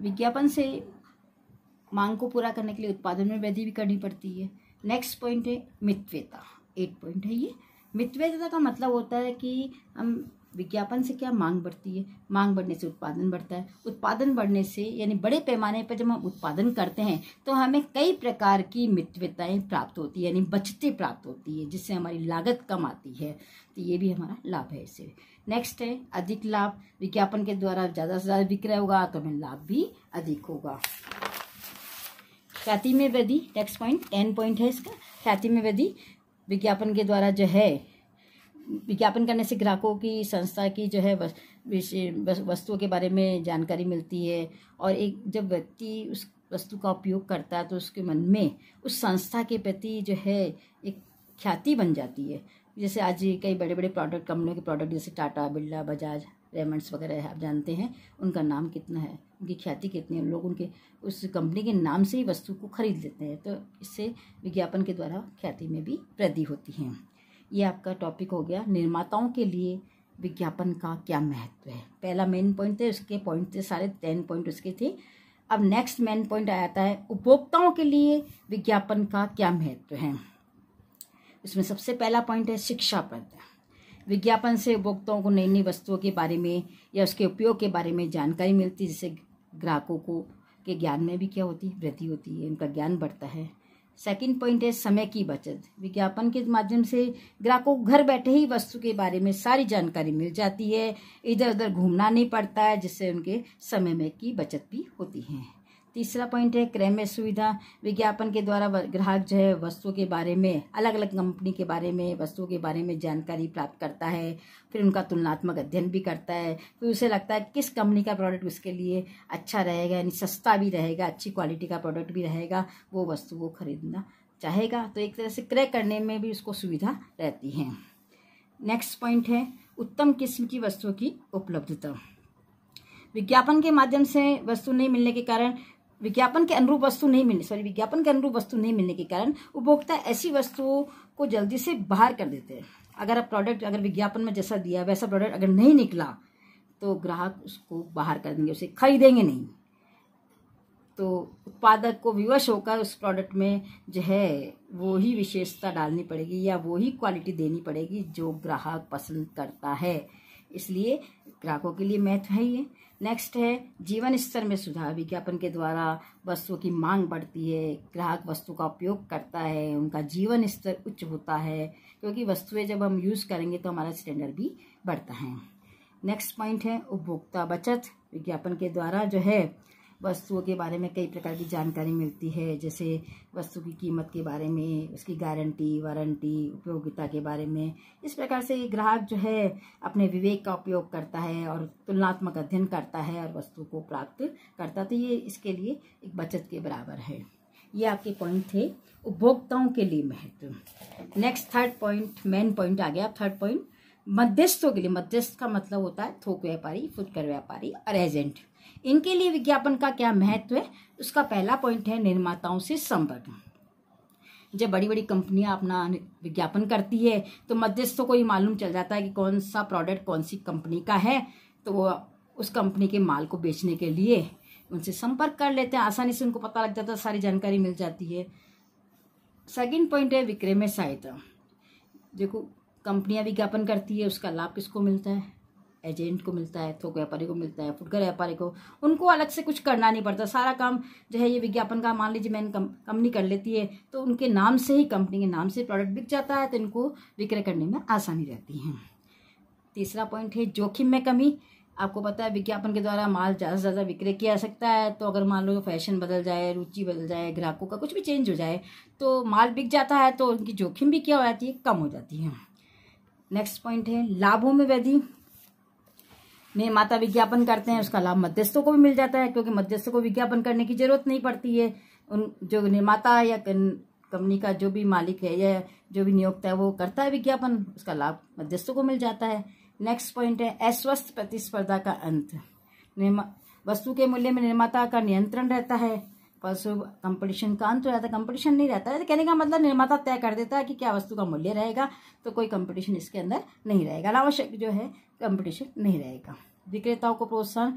विज्ञापन से मांग को पूरा करने के लिए उत्पादन में वृद्धि भी करनी पड़ती है। नेक्स्ट पॉइंट है मितव्ययता, 8 पॉइंट है ये। मितव्ययता का मतलब होता है कि हम विज्ञापन से क्या मांग बढ़ती है, मांग बढ़ने से उत्पादन बढ़ता है, उत्पादन बढ़ने से यानी बड़े पैमाने पर जब हम उत्पादन करते हैं तो हमें कई प्रकार की मितव्ययताएं प्राप्त होती है, यानी बचतें प्राप्त होती है, जिससे हमारी लागत कम आती है। तो ये भी हमारा लाभ है इससे। नेक्स्ट है अधिक लाभ, विज्ञापन के द्वारा ज़्यादा से ज़्यादा विक्रय होगा तो हमें लाभ भी अधिक होगा। ख्याति में वृद्धि, नेक्स्ट पॉइंट 10 पॉइंट है इसका। ख्याति में वृद्धि, विज्ञापन के द्वारा जो है, विज्ञापन करने से ग्राहकों की, संस्था की जो है वस्तुओं के बारे में जानकारी मिलती है, और एक जब व्यक्ति उस वस्तु का उपयोग करता है तो उसके मन में उस संस्था के प्रति जो है एक ख्याति बन जाती है। जैसे आज कई बड़े बड़े प्रोडक्ट, कंपनियों के प्रोडक्ट जैसे टाटा, बिरला, बजाज, रेमंड्स वगैरह आप जानते हैं, उनका नाम कितना है, उनकी ख्याति कितनी है, लोग उनके उस कंपनी के नाम से ही वस्तु को खरीद लेते हैं। तो इससे विज्ञापन के द्वारा ख्याति में भी वृद्धि होती है। ये आपका टॉपिक हो गया निर्माताओं के लिए विज्ञापन का क्या महत्व है। पहला मेन पॉइंट थे, उसके पॉइंट थे सारे 10 पॉइंट उसके थे। अब नेक्स्ट मेन पॉइंट आता है उपभोक्ताओं के लिए विज्ञापन का क्या महत्व है। इसमें सबसे पहला पॉइंट है शिक्षाप्रद। विज्ञापन से उपभोक्ताओं को नई नई वस्तुओं के बारे में या उसके उपयोग के बारे में जानकारी मिलती है, जिससे ग्राहकों को के ज्ञान में भी क्या होती है, वृद्धि होती है, उनका ज्ञान बढ़ता है। सेकंड पॉइंट है समय की बचत। विज्ञापन के माध्यम से ग्राहकों को घर बैठे ही वस्तु के बारे में सारी जानकारी मिल जाती है, इधर उधर घूमना नहीं पड़ता है, जिससे उनके समय में की बचत भी होती है। तीसरा पॉइंट है क्रय में सुविधा। विज्ञापन के द्वारा ग्राहक जो है वस्तुओं के बारे में, अलग अलग कंपनी के बारे में, वस्तुओं के बारे में जानकारी प्राप्त करता है, फिर उनका तुलनात्मक अध्ययन भी करता है, फिर उसे लगता है किस कंपनी का प्रोडक्ट उसके लिए अच्छा रहेगा, यानी सस्ता भी रहेगा, अच्छी क्वालिटी का प्रोडक्ट भी रहेगा, वो वस्तु को खरीदना चाहेगा। तो एक तरह से क्रय करने में भी उसको सुविधा रहती है। नेक्स्ट पॉइंट है उत्तम किस्म की वस्तुओं की उपलब्धता। विज्ञापन के माध्यम से वस्तु नहीं मिलने के कारण, विज्ञापन के अनुरूप वस्तु नहीं मिलने के कारण उपभोक्ता ऐसी वस्तुओं को जल्दी से बाहर कर देते हैं। अगर विज्ञापन में जैसा दिया वैसा प्रोडक्ट अगर नहीं निकला तो ग्राहक उसको बाहर कर देंगे, उसे खरीदेंगे नहीं। तो उत्पादक को विवश होकर उस प्रोडक्ट में जो है वो ही विशेषता डालनी पड़ेगी या वो ही क्वालिटी देनी पड़ेगी जो ग्राहक पसंद करता है। इसलिए ग्राहकों के लिए महत्व है ये। नेक्स्ट है जीवन स्तर में सुधार। विज्ञापन के द्वारा वस्तुओं की मांग बढ़ती है, ग्राहक वस्तु का उपयोग करता है, उनका जीवन स्तर उच्च होता है, क्योंकि वस्तुएं जब हम यूज़ करेंगे तो हमारा स्टैंडर्ड भी बढ़ता है। नेक्स्ट पॉइंट है उपभोक्ता बचत। विज्ञापन के द्वारा जो है वस्तुओं के बारे में कई प्रकार की जानकारी मिलती है, जैसे वस्तु की कीमत के बारे में, उसकी गारंटी, वारंटी, उपयोगिता के बारे में। इस प्रकार से ग्राहक जो है अपने विवेक का उपयोग करता है और तुलनात्मक अध्ययन करता है और वस्तु को प्राप्त करता है। तो ये इसके लिए एक बचत के बराबर है। ये आपके पॉइंट थे उपभोक्ताओं के लिए महत्व। Next third point, main point आ गया। थर्ड पॉइंट मध्यस्थों के लिए। मध्यस्थ का मतलब होता है थोक व्यापारी, फुटकर व्यापारी और एजेंट। इनके लिए विज्ञापन का क्या महत्व है। उसका पहला पॉइंट है निर्माताओं से संपर्क। जब बड़ी बड़ी कंपनियां अपना विज्ञापन करती है तो मध्यस्थों को ही मालूम चल जाता है कि कौन सा प्रोडक्ट कौन सी कंपनी का है, तो वो उस कंपनी के माल को बेचने के लिए उनसे संपर्क कर लेते हैं, आसानी से उनको पता लग जाता है, सारी जानकारी मिल जाती है। सेकंड पॉइंट है विक्रय में सहायता। देखो कंपनियां विज्ञापन करती है, उसका लाभ किसको मिलता है, एजेंट को मिलता है, थोक व्यापारी को मिलता है, फुटकर व्यापारी को। उनको अलग से कुछ करना नहीं पड़ता, सारा काम जो है ये विज्ञापन का, मान लीजिए मैंने कंपनी कर लेती है तो उनके नाम से ही, कंपनी के नाम से प्रोडक्ट बिक जाता है, तो इनको विक्रय करने में आसानी रहती है। तीसरा पॉइंट है जोखिम में कमी। आपको पता है विज्ञापन के द्वारा माल ज़्यादा से ज़्यादा विक्रय किया जा सकता है, तो अगर मान लो फैशन बदल जाए, रुचि बदल जाए, ग्राहकों का कुछ भी चेंज हो जाए तो माल बिक जाता है, तो उनकी जोखिम भी क्या हो जाती है, कम हो जाती है। नेक्स्ट पॉइंट है लाभों में वृद्धि। निर्माता विज्ञापन करते हैं, उसका लाभ मध्यस्थों को भी मिल जाता है, क्योंकि मध्यस्थों को विज्ञापन करने की जरूरत नहीं पड़ती है। उन जो निर्माता या कंपनी का जो भी मालिक है या जो भी नियोक्ता है वो करता है विज्ञापन, उसका लाभ मध्यस्थों को मिल जाता है। नेक्स्ट पॉइंट है अस्वस्थ प्रतिस्पर्धा का अंत। वस्तु के मूल्य में निर्माता का नियंत्रण रहता है, परसों कंपटीशन का अंत हो जाता है। कंपटीशन नहीं रहता है, तो कहने का मतलब निर्माता तय कर देता है कि क्या वस्तु का मूल्य रहेगा, तो कोई कंपटीशन इसके अंदर नहीं रहेगा, अनावश्यक जो है कंपटीशन नहीं रहेगा। विक्रेताओं को प्रोत्साहन,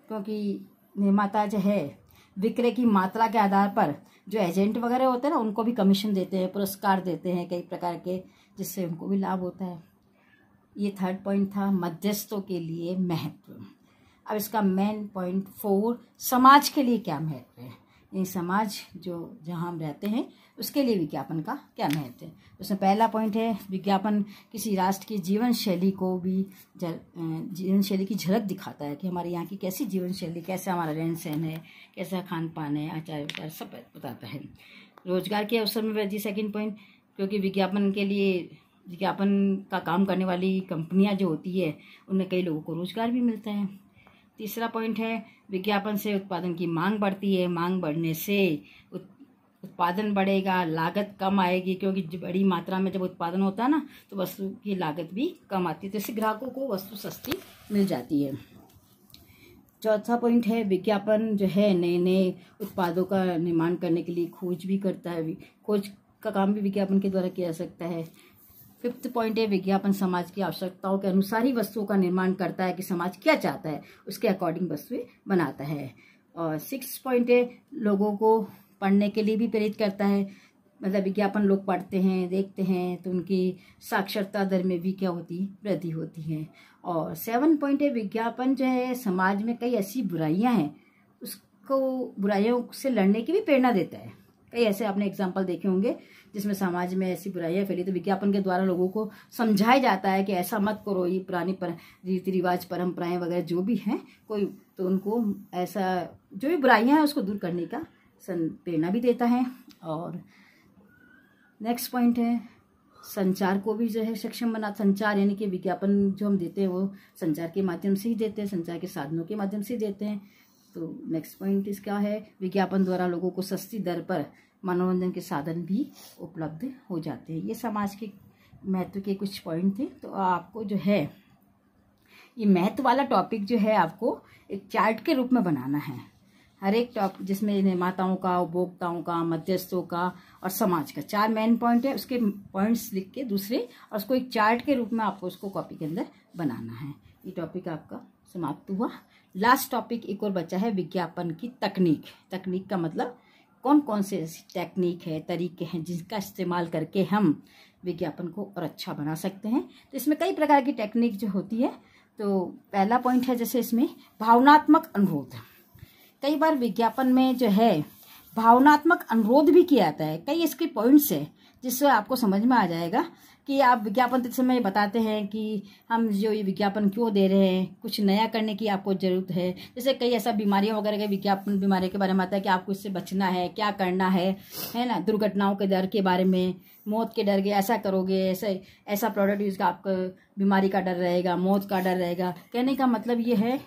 क्योंकि निर्माता जो है विक्रय की मात्रा के आधार पर जो एजेंट वगैरह होते हैं ना, उनको भी कमीशन देते हैं, पुरस्कार देते हैं कई प्रकार के, जिससे उनको भी लाभ होता है। ये थर्ड पॉइंट था मध्यस्थों के लिए महत्व। अब इसका मेन पॉइंट 4, समाज के लिए क्या महत्व है। ये समाज जो जहाँ हम रहते हैं उसके लिए विज्ञापन का क्या महत्व है। उसमें पहला पॉइंट है विज्ञापन किसी राष्ट्र की जीवन शैली को भी जीवन शैली की झलक दिखाता है कि हमारे यहाँ की कैसी जीवन शैली, कैसा हमारा रहन सहन है, कैसा खान पान है, आचार विचार सब बताता है। रोजगार के अवसर में वृद्धि, सेकंड पॉइंट, क्योंकि विज्ञापन के लिए विज्ञापन का काम करने वाली कंपनियां जो होती है उनमें कई लोगों को रोजगार भी मिलता है। तीसरा पॉइंट है विज्ञापन से उत्पादन की मांग बढ़ती है, मांग बढ़ने से उत्पादन बढ़ेगा, लागत कम आएगी, क्योंकि बड़ी मात्रा में जब उत्पादन होता है ना तो वस्तु की लागत भी कम आती है, तो इससे ग्राहकों को वस्तु सस्ती मिल जाती है। चौथा पॉइंट है विज्ञापन जो है नए नए उत्पादों का निर्माण करने के लिए खोज भी करता है, खोज का काम भी विज्ञापन के द्वारा किया जा सकता है। फिफ्थ पॉइंट है विज्ञापन समाज की आवश्यकताओं के अनुसार ही वस्तुओं का निर्माण करता है कि समाज क्या चाहता है उसके अकॉर्डिंग वस्तुएं बनाता है। और सिक्स पॉइंट है लोगों को पढ़ने के लिए भी प्रेरित करता है, मतलब विज्ञापन लोग पढ़ते हैं, देखते हैं तो उनकी साक्षरता दर में भी क्या होती है, वृद्धि होती है। और 7 पॉइंट है विज्ञापन जो है समाज में कई ऐसी बुराइयां हैं उसको बुराइयों से लड़ने की भी प्रेरणा देता है। कई ऐसे आपने एग्जाम्पल देखे होंगे जिसमें समाज में ऐसी बुराइयां फैली, तो विज्ञापन के द्वारा लोगों को समझाया जाता है कि ऐसा मत करो, ये पुरानी रीति रिवाज परंपराएं वगैरह जो भी हैं कोई, तो उनको ऐसा जो भी बुराइयां हैं उसको दूर करने का प्रेरणा भी देता है। और नेक्स्ट पॉइंट है संचार को भी जो है सक्षम बना, संचार यानी कि विज्ञापन जो हम देते हैं वो संचार के माध्यम से ही देते हैं, संचार के साधनों के माध्यम से देते हैं। तो नेक्स्ट पॉइंट इसका है विज्ञापन द्वारा लोगों को सस्ती दर पर मनोरंजन के साधन भी उपलब्ध हो जाते हैं। ये समाज के महत्व के कुछ पॉइंट थे। तो आपको जो है ये महत्व वाला टॉपिक जो है आपको एक चार्ट के रूप में बनाना है, हर एक टॉपिक जिसमें निर्माताओं का, उपभोक्ताओं का, मध्यस्थों का और समाज का 4 मेन पॉइंट है, उसके पॉइंट्स लिख के दूसरे और उसको एक चार्ट के रूप में आपको उसको कॉपी के अंदर बनाना है। ये टॉपिक आपका समाप्त हुआ। लास्ट टॉपिक एक और बचा है विज्ञापन की तकनीक। तकनीक का मतलब कौन कौन से टेक्निक है, तरीके हैं जिनका इस्तेमाल करके हम विज्ञापन को और अच्छा बना सकते हैं। तो इसमें कई प्रकार की टेक्निक जो होती है। तो पहला पॉइंट है जैसे इसमें भावनात्मक अनुरोध। कई बार विज्ञापन में जो है भावनात्मक अनुरोध भी किया जाता है। कई इसके पॉइंट्स है जिससे आपको समझ में आ जाएगा कि आप विज्ञापन देते समय बताते हैं कि हम जो ये विज्ञापन क्यों दे रहे हैं, कुछ नया करने की आपको ज़रूरत है। जैसे कई ऐसा बीमारियां वगैरह के विज्ञापन बीमारी के बारे में आता है कि आपको इससे बचना है, क्या करना है ना, दुर्घटनाओं के डर के बारे में, मौत के डर के, ऐसा करोगे, ऐसा प्रोडक्ट यूज का आपको बीमारी का डर रहेगा, मौत का डर रहेगा। कहने का मतलब ये है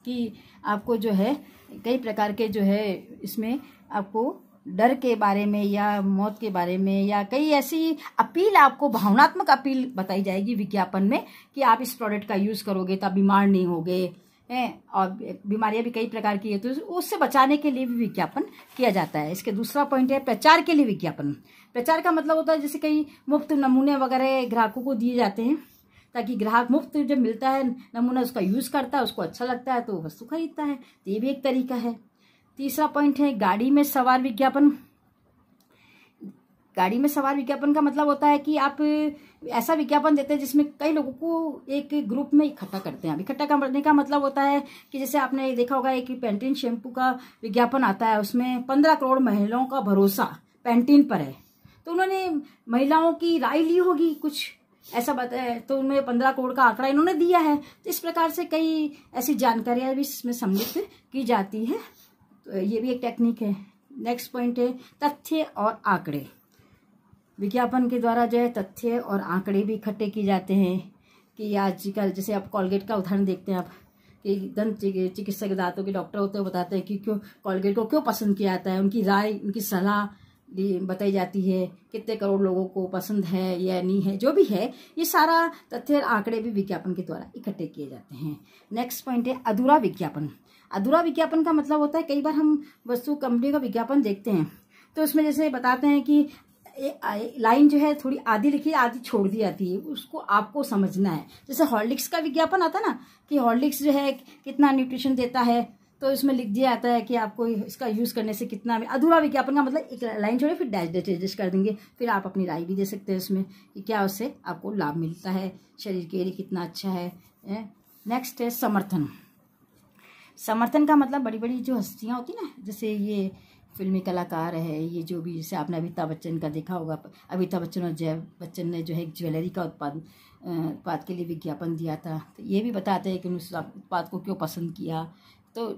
कि आपको जो है कई प्रकार के जो है इसमें आपको डर के बारे में या मौत के बारे में या कई ऐसी अपील, आपको भावनात्मक अपील बताई जाएगी विज्ञापन में कि आप इस प्रोडक्ट का यूज़ करोगे तो आप बीमार नहीं होगे हैं। और बीमारियां भी कई प्रकार की है तो उससे बचाने के लिए भी विज्ञापन किया जाता है। इसके दूसरा पॉइंट है प्रचार के लिए विज्ञापन। प्रचार का मतलब होता है जैसे कई मुफ्त नमूने वगैरह ग्राहकों को दिए जाते हैं ताकि ग्राहक मुफ्त जब मिलता है नमूना उसका यूज़ करता है, उसको अच्छा लगता है तो वस्तु खरीदता है। तो ये भी एक तरीका है। तीसरा पॉइंट है गाड़ी में सवार विज्ञापन। गाड़ी में सवार विज्ञापन का मतलब होता है कि आप ऐसा विज्ञापन देते हैं जिसमें कई लोगों को एक ग्रुप में इकट्ठा करते हैं। अब इकट्ठा करने का मतलब होता है कि जैसे आपने देखा होगा एक पैंटीन शैम्पू का विज्ञापन आता है, उसमें 15 करोड़ महिलाओं का भरोसा पैंटीन पर है। तो उन्होंने महिलाओं की राय ली होगी, कुछ ऐसा बताया, तो उनमें 15 करोड़ का आंकड़ा इन्होंने दिया है। तो इस प्रकार से कई ऐसी जानकारियां भी इसमें सम्मिलित की जाती है। तो ये भी एक टेक्निक है। नेक्स्ट पॉइंट है तथ्य और आंकड़े। विज्ञापन के द्वारा जो है तथ्य और आंकड़े भी इकट्ठे किए जाते हैं कि आजकल जैसे आप कॉलगेट का उदाहरण देखते हैं आप कि दंत चिकित्सक दांतों के डॉक्टर होते हैं, बताते हैं कि क्यों कॉलगेट को क्यों पसंद किया जाता है, उनकी राय, उनकी सलाह बताई जाती है, कितने करोड़ लोगों को पसंद है या नहीं है, जो भी है ये सारा तथ्य और आंकड़े भी विज्ञापन के द्वारा इकट्ठे किए जाते हैं। नेक्स्ट पॉइंट है अधूरा विज्ञापन। अधूरा विज्ञापन का मतलब होता है कई बार हम वस्तु कंपनी का विज्ञापन देखते हैं तो उसमें जैसे बताते हैं कि लाइन जो है थोड़ी आधी लिखी आधी छोड़ दी जाती है, उसको आपको समझना है। जैसे हॉर्लिक्स का विज्ञापन आता ना कि हॉर्लिक्स जो है कितना न्यूट्रिशन देता है, तो इसमें लिख दिया जाता है कि आपको इसका यूज़ करने से कितना, अधूरा विज्ञापन का मतलब एक लाइन छोड़े फिर डैश डैश डैश कर देंगे, फिर आप अपनी राय भी दे सकते हैं उसमें कि क्या उससे आपको लाभ मिलता है, शरीर के लिए कितना अच्छा है। नेक्स्ट है समर्थन। समर्थन का मतलब बड़ी बड़ी जो हस्तियाँ होती ना, जैसे ये फिल्मी कलाकार है, ये जो भी, जैसे आपने अमिताभ बच्चन का देखा होगा, अमिताभ बच्चन और जय बच्चन ने जो है एक ज्वेलरी का उत्पाद के लिए विज्ञापन दिया था, तो ये भी बताते हैं कि उस उत्पाद को क्यों पसंद किया। तो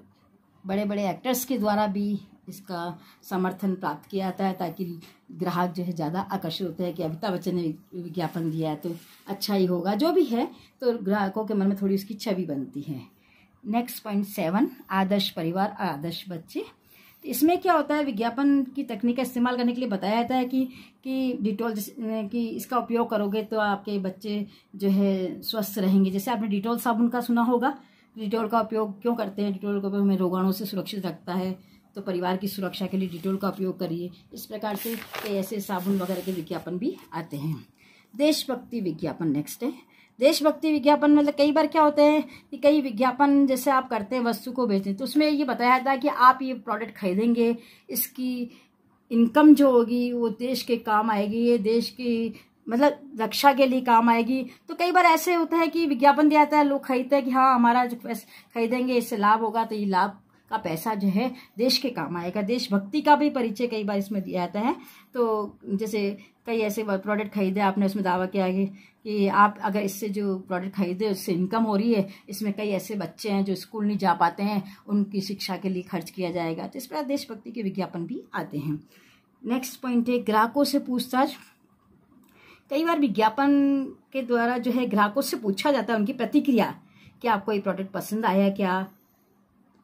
बड़े बड़े एक्टर्स के द्वारा भी इसका समर्थन प्राप्त किया जाता है, ताकि ग्राहक जो है ज़्यादा आकर्षित होते हैं कि अमिताभ बच्चन ने विज्ञापन दिया है तो अच्छा ही होगा, जो भी है, तो ग्राहकों के मन में थोड़ी उसकी छवि बनती है। नेक्स्ट पॉइंट 7, आदर्श परिवार और आदर्श बच्चे। तो इसमें क्या होता है, विज्ञापन की तकनीक का इस्तेमाल करने के लिए बताया जाता है कि डिटॉल कि इसका उपयोग करोगे तो आपके बच्चे जो है स्वस्थ रहेंगे। जैसे आपने डिटॉल साबुन का सुना होगा, डिटॉल का उपयोग क्यों करते हैं, डिटॉल का उपयोग हमें रोगाणु से सुरक्षित रखता है, तो परिवार की सुरक्षा के लिए डिटॉल का उपयोग करिए। इस प्रकार से कई ऐसे साबुन वगैरह के विज्ञापन भी आते हैं। देशभक्ति विज्ञापन नेक्स्ट है। देशभक्ति विज्ञापन मतलब कई बार क्या होता है कि कई विज्ञापन जैसे आप करते हैं वस्तु को बेचते हैं, तो उसमें ये बताया जाता है कि आप ये प्रोडक्ट खरीदेंगे, इसकी इनकम जो होगी वो देश के काम आएगी, ये देश की मतलब रक्षा के लिए काम आएगी। तो कई बार ऐसे होता है कि विज्ञापन दिया जाता है, लोग खरीदते हैं कि हाँ हमारा जो खरीदेंगे इससे लाभ होगा, तो ये लाभ का पैसा जो है देश के काम आएगा। देशभक्ति का भी परिचय कई बार इसमें दिया जाता है। तो जैसे कई ऐसे प्रोडक्ट खरीदे आपने, उसमें दावा किया है कि आप अगर इससे जो प्रोडक्ट खरीदे उससे इनकम हो रही है, इसमें कई ऐसे बच्चे हैं जो स्कूल नहीं जा पाते हैं, उनकी शिक्षा के लिए खर्च किया जाएगा। तो इस प्रकार देशभक्ति के विज्ञापन भी आते हैं। नेक्स्ट पॉइंट है ग्राहकों से पूछताछ। कई बार विज्ञापन के द्वारा जो है ग्राहकों से पूछा जाता है उनकी प्रतिक्रिया, कि आपको ये प्रोडक्ट पसंद आया, क्या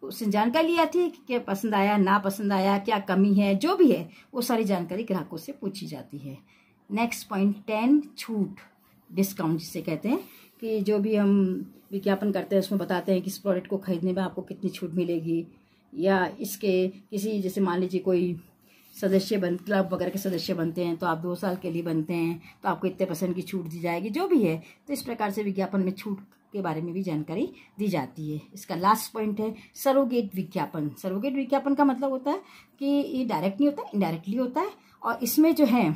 उससे जानकारी ली जाती है कि क्या पसंद आया, ना पसंद आया, क्या कमी है, जो भी है वो सारी जानकारी ग्राहकों से पूछी जाती है। नेक्स्ट पॉइंट 10, छूट, डिस्काउंट जिसे कहते हैं, कि जो भी हम विज्ञापन करते हैं उसमें बताते हैं कि इस प्रोडक्ट को खरीदने में आपको कितनी छूट मिलेगी, या इसके किसी, जैसे मान लीजिए कोई सदस्य क्लब वगैरह के सदस्य बनते हैं तो आप 2 साल के लिए बनते हैं तो आपको इतने % की छूट दी जाएगी, जो भी है। तो इस प्रकार से विज्ञापन में छूट के बारे में भी जानकारी दी जाती है। इसका लास्ट पॉइंट है सरोगेट विज्ञापन। सरोगेट विज्ञापन का मतलब होता है कि ये डायरेक्ट नहीं होता, इनडायरेक्टली होता है, और इसमें जो है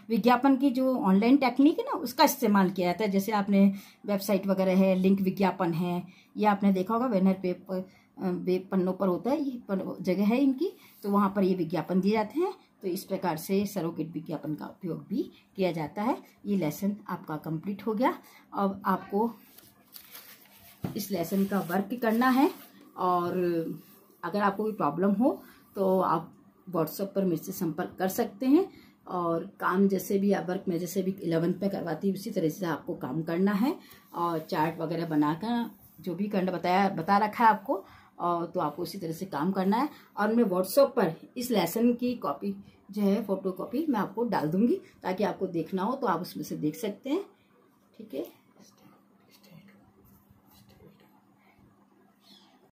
विज्ञापन की जो ऑनलाइन टेक्निक है ना उसका इस्तेमाल किया जाता है। जैसे आपने वेबसाइट वगैरह है, लिंक विज्ञापन है, या आपने देखा होगा बैनर पेपर वेब पन्नों पर होता है, ये जगह है इनकी, तो वहाँ पर ये विज्ञापन दिए जाते हैं। तो इस प्रकार से सरोगेट विज्ञापन का उपयोग भी किया जाता है। ये लेसन आपका कंप्लीट हो गया। अब आपको इस लेसन का वर्क करना है, और अगर आपको कोई प्रॉब्लम हो तो आप व्हाट्सएप पर मेरे से संपर्क कर सकते हैं। और काम जैसे भी वर्क में जैसे भी 11th में करवाती उसी तरह से आपको काम करना है, और चार्ट वगैरह बनाकर जो भी करना बता रखा है आपको, और तो आपको उसी तरह से काम करना है। और मैं व्हाट्सएप पर इस लेसन की कॉपी जो है, फोटो कॉपी मैं आपको डाल दूंगी, ताकि आपको देखना हो तो आप उसमें से देख सकते हैं। ठीक है।